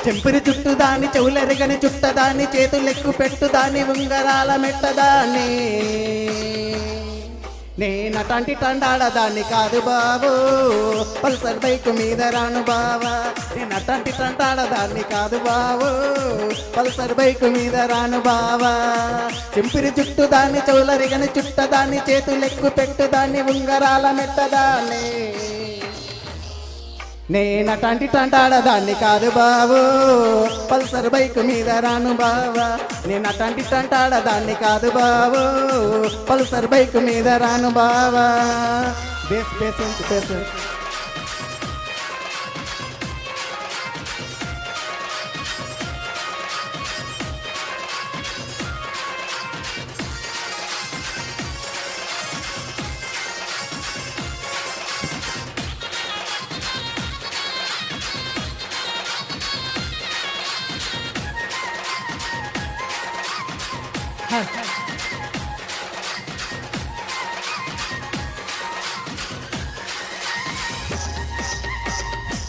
చెంపురి చుట్టుదాని చెవులెరగని చుట్టదాని చేతులెక్కు పెట్టుదాని ఉంగరాల మెట్టదాన్ని నేనటాంటి టండాడదాన్ని కాదు బాబు Pulsar bike మీద రాను బావా నేనటాంటి టండాడదాన్ని కాదు బాబు పల్సర్ బైక్ మీద రాను బావా చెంపిరి చుట్టుదాన్ని చెవులరిగని చుట్టదాన్ని చేతులెక్కు పెట్టుదాన్ని ఉంగరాల మెట్టదాన్ని నేనటాంటి టంటాడదాన్ని కాదు బాబు పల్సర్ బైక్ మీద రాను బావా నేనటాంటి టంటాడదాన్ని కాదు బాబు పల్సర్ బైక్ మీద రాను బావా బేస్ పేసెంట్ పేసెంట్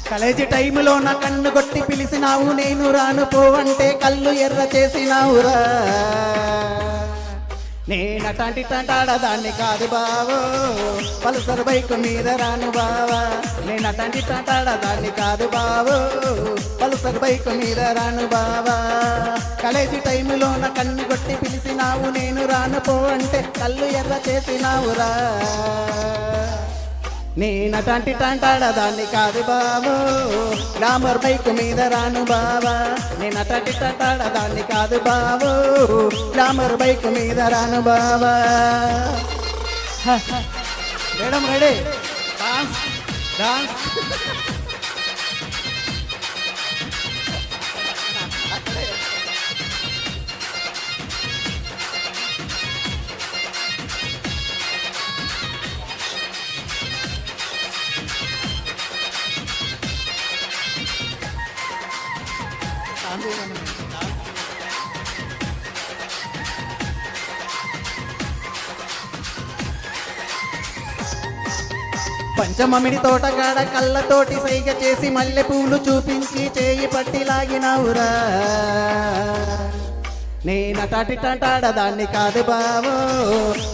కాలేజీ టైములో నా కన్ను కొట్టి పిలిచినావు నేను రాను పోవంటే కళ్ళు ఎర్ర చేసినావురా నేనటాంటి టంటాడదాన్ని కాదు బావో పల్సర్ బైక్ మీద రాను బావా నేనటాంటి టంటాడదాన్ని కాదు బావో పల్సర్ బైక్ మీద రాను బావా కాలేజీ టైములో నా కన్ను కొట్టి పిలిచినావు నేను రాను పోవంటే కళ్ళు ఎర్ర చేసినావురా నేనటాంటి టంటాడదాన్ని కాదు బావో గ్లామర్ బైక్ మీద రాను బావా నేనటాంటి టంటాడదాన్ని కాదు బావో గ్లామర్ బైక్ మీద రాను బావా మేడం రెడీ డాన్స్ డాన్స్ పంచమమిడి తోటగాడ కళ్ళతోటి సైగ చేసి మల్లె పూలు చూపించి చేయి పట్టి లాగినవురా నేనటాటి టంటాడదాన్ని కాదు బావో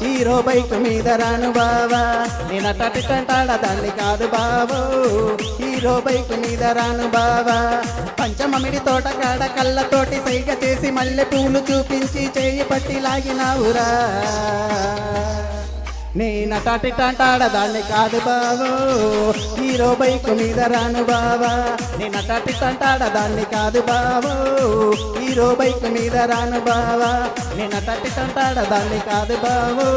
హీరో బైక్ మీద రాను బావా నేనటాటి టంటాడదాన్ని కాదు బావో హీరో బైక్ మీద రాను బావా పంచమమిడి తోటగాడ కళ్ళతోటి సైగ చేసి మల్లె పూలు చూపించి చేయి పట్టి లాగినవురా నేనటాటి టంటాడదాన్ని కాదు బావో హీరో బైక్ మీద రాను బావా నేనటాటి టంటాడదాన్ని కాదు బావో హీరో బైక్ మీద రాను బావా నేనటాటి టంటాడదాన్ని కాదు బావో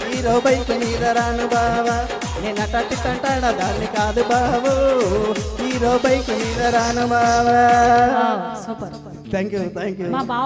హీరో బైక్ మీద రాను బావా నేనటాటి టంటాడదాన్ని కాదు బావో హీరో బైక్ మీద రాను బావా సూపర్ థ్యాంక్ యూ మా బావ